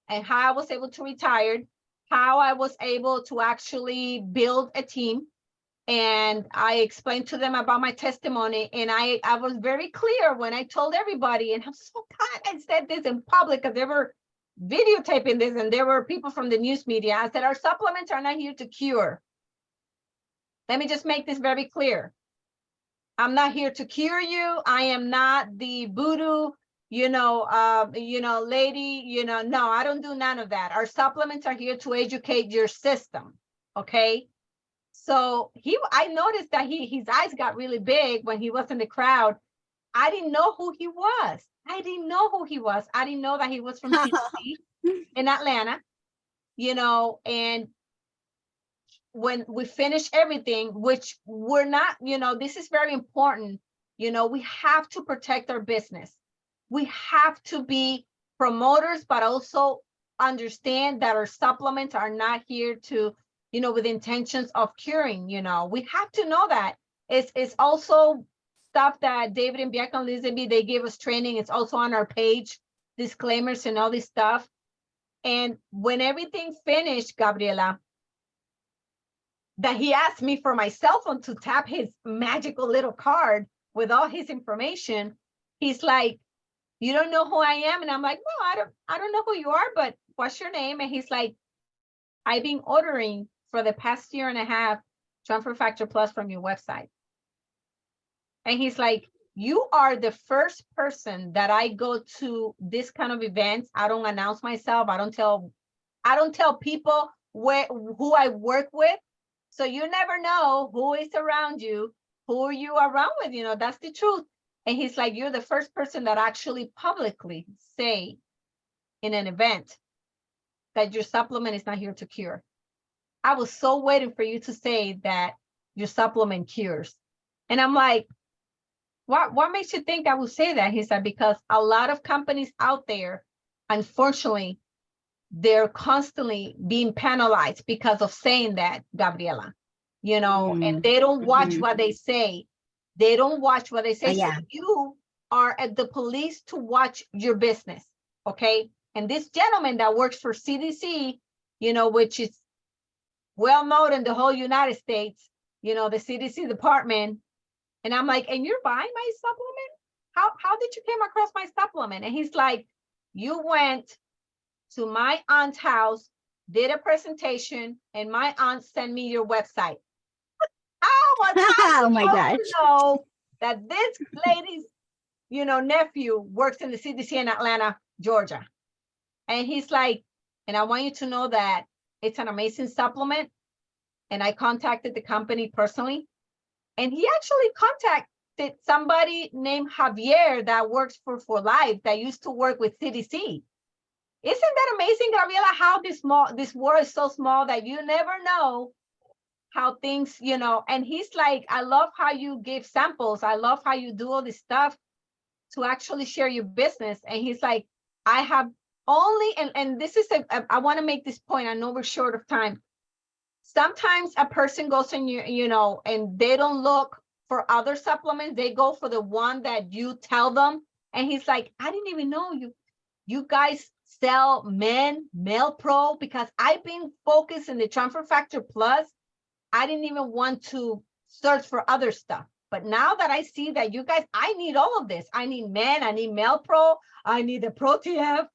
and how I was able to retire, how I was able to actually build a team. And I explained to them about my testimony. And I was very clear when I told everybody, and I'm so glad I said this in public, because they were videotaping this and there were people from the news media. I said, our supplements are not here to cure. Let me just make this very clear. I'm not here to cure you. I am not the voodoo, lady, no, I don't do none of that. Our supplements are here to educate your system. Okay. So I noticed that his eyes got really big when he was in the crowd. I didn't know who he was. I didn't know that he was from CDC in Atlanta, and when we finished everything, which we're not, this is very important. We have to protect our business. We have to be promoters, but also understand that our supplements are not here to, with intentions of curing. We have to know that. It's also stuff that David and Bianca and Elizabeth, they gave us training. It's also on our page, disclaimers and all this stuff. And when everything finished, Gabriela, that he asked me for my cell phone to tap his magical little card with all his information, he's like, you don't know who I am? And I'm like, no, I don't know who you are, but what's your name? And he's like, I've been ordering for the past year and a half Transfer Factor Plus from your website. And he's like, you are the first person that I go to this kind of events. I don't announce myself. I don't tell people who I work with. So you never know who is around you, who you are around with, that's the truth. And he's like, you're the first person that actually publicly say in an event that your supplement is not here to cure. I was so waiting for you to say that your supplement cures. And I'm like, what makes you think I would say that? He said, because a lot of companies out there, unfortunately, they're constantly being penalized because of saying that, Gabriela, and they don't watch what they say. They don't watch what they say. Yeah. So are at the police to watch your business, okay? And this gentleman that works for CDC, you know, which is well known in the whole United States, you know, the CDC department. And I'm like, and you're buying my supplement? How did you came across my supplement? And he's like, you went to my aunt's house, did a presentation, and my aunt sent me your website. How was I Oh my supposed gosh. to know that this lady's, you know, nephew works in the CDC in Atlanta, Georgia? And he's like, and I want you to know that it's an amazing supplement. And I contacted the company personally. And he actually contacted somebody named Javier that works for Life that used to work with CDC. Isn't that amazing, Gabriela, how this world is so small that you never know how things, you know, and he's like, I love how you give samples. I love how you do all this stuff to actually share your business. And he's like, I have only, and this is, I want to make this point. I know we're short of time. Sometimes a person goes and you know, and they don't look for other supplements. They go for the one that you tell them. And he's like, I didn't even know you guys sell male pro, because I've been focused in the Transfer Factor Plus. I didn't even want to search for other stuff. But now that I see that you guys, I need all of this. I need men, I need male pro, I need the Pro TF.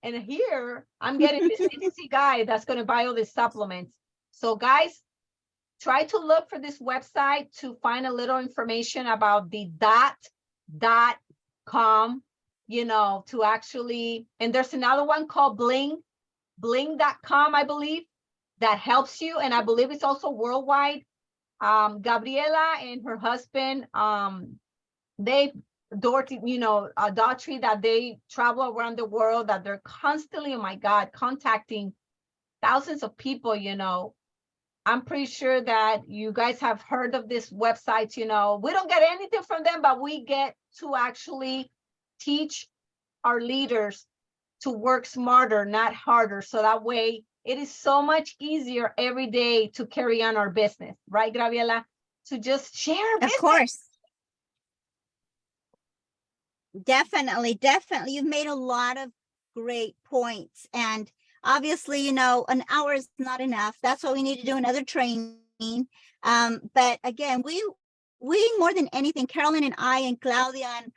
And here I'm getting this CDC guy that's going to buy all these supplements. So guys, try to look for this website to find a little information about the .com, you know, to actually, and there's another one called bling.com, I believe, that helps you. And I believe it's also worldwide. Gabriela and her husband, Daughtrey, you know, Daughtrey, that they travel around the world, that they're constantly, oh my God, contacting thousands of people, you know. I'm pretty sure that you guys have heard of this website, you know. We don't get anything from them, but we get to actually teach our leaders to work smarter, not harder. So that way it is so much easier every day to carry on our business, right, Gabriela? To just share Of business. course. Definitely. You've made a lot of great points. And obviously, you know, an hour is not enough. That's why we need to do another training. But again, we more than anything, Carolyne and I and Claudia and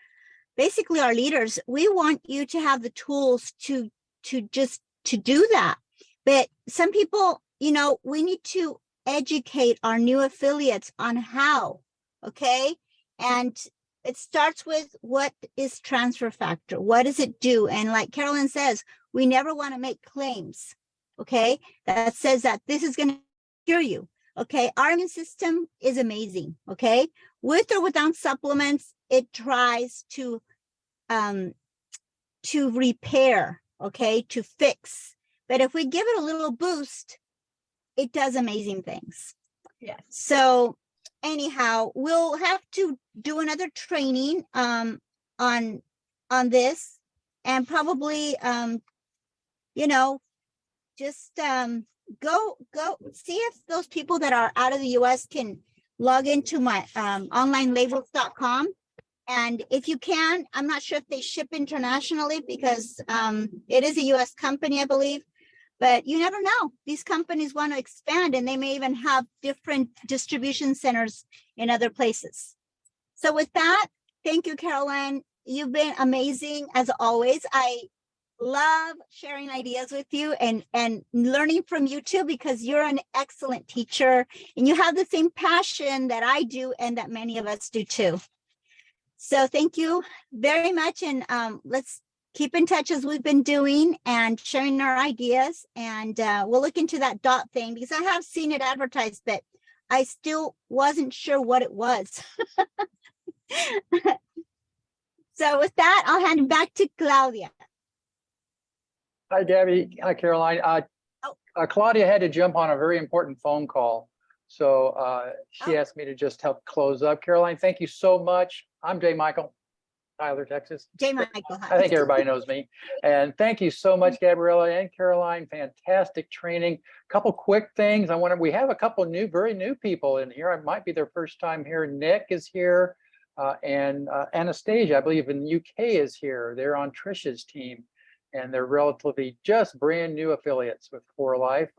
basically our leaders, we want you to have the tools to do that. But some people, you know, we need to educate our new affiliates on how, okay? And it starts with, what is transfer factor? What does it do? And like Carolyne says, we never want to make claims, okay? That says that this is going to cure you, okay? Our immune system is amazing, okay? With or without supplements, it tries to repair, okay? To fix. But if we give it a little boost, it does amazing things. Yes. So anyhow, we'll have to do another training on this, and probably you know, just go see if those people that are out of the US can log into my onlinelabels.com. And if you can, I'm not sure if they ship internationally, because it is a US company, I believe. But you never know. These companies want to expand, and they may even have different distribution centers in other places. So with that, thank you, Carolyne. You've been amazing as always. I love sharing ideas with you and learning from you too, because you're an excellent teacher and you have the same passion that I do and that many of us do too. So thank you very much. And let's keep in touch as we've been doing and sharing our ideas. And we'll look into that dot thing, because I have seen it advertised, but I still wasn't sure what it was. So with that, I'll hand it back to Claudia. Hi, Gabby. Hi, Carolyne. Claudia had to jump on a very important phone call. So she asked me to just help close up. Carolyne, thank you so much. I'm Jay Michael, Tyler, Texas. Jay Michael. I think everybody knows me. And thank you so much, Gabriela and Carolyne. Fantastic training. Couple quick things. We have a couple very new people in here. It might be their first time here. Nick is here. And Anastasia, I believe in the UK, is here. They're on Trisha's team, and they're relatively just brand new affiliates with For Life.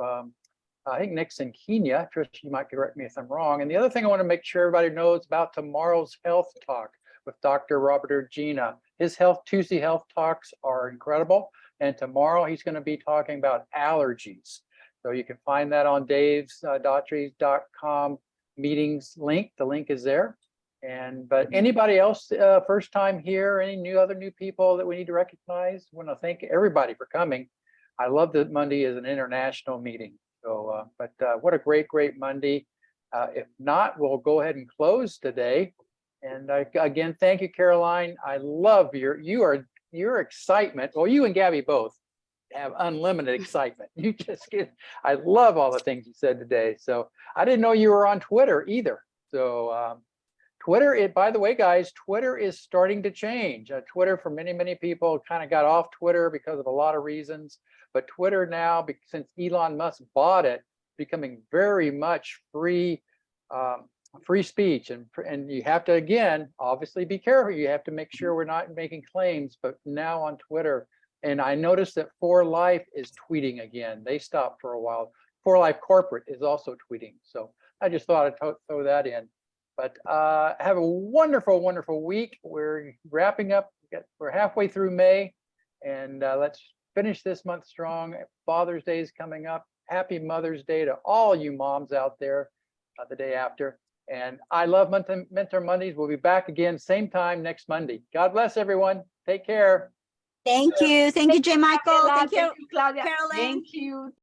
I think Nick's in Kenya. Trisha, you might correct me if I'm wrong. And the other thing I want to make sure everybody knows about tomorrow's health talk with Dr. Robert Urgina. His Tuesday health talks are incredible. And tomorrow he's going to be talking about allergies. So you can find that on davesdaughtry.com meetings link. The link is there. But anybody else first time here, any other new people that we need to recognize? I want to thank everybody for coming. I love that Monday is an international meeting. So, what a great Monday. If not, we'll go ahead and close today. And again, thank you, Caroline. I love your excitement. Well, you and Gabie both have unlimited excitement. You just I love all the things you said today. So I didn't know you were on Twitter either. So Twitter, by the way, guys, Twitter is starting to change. Twitter, for many people, kind of got off Twitter because of a lot of reasons. But Twitter now, since Elon Musk bought it, becoming very much free speech. And you have to, again, obviously be careful. You have to make sure we're not making claims. But now on Twitter, and I noticed that For Life is tweeting again. They stopped for a while. For Life Corporate is also tweeting. So I just thought I'd throw that in. But have a wonderful week. We're wrapping up. We're halfway through May. And let's finish this month strong. Father's Day is coming up. Happy Mother's Day to all you moms out there the day after. And I love Mentor Mondays. We'll be back again same time next Monday. God bless everyone. Take care. Thank you. Thank you, J. Michael. Thank you, Claudia. Caroline. Thank you.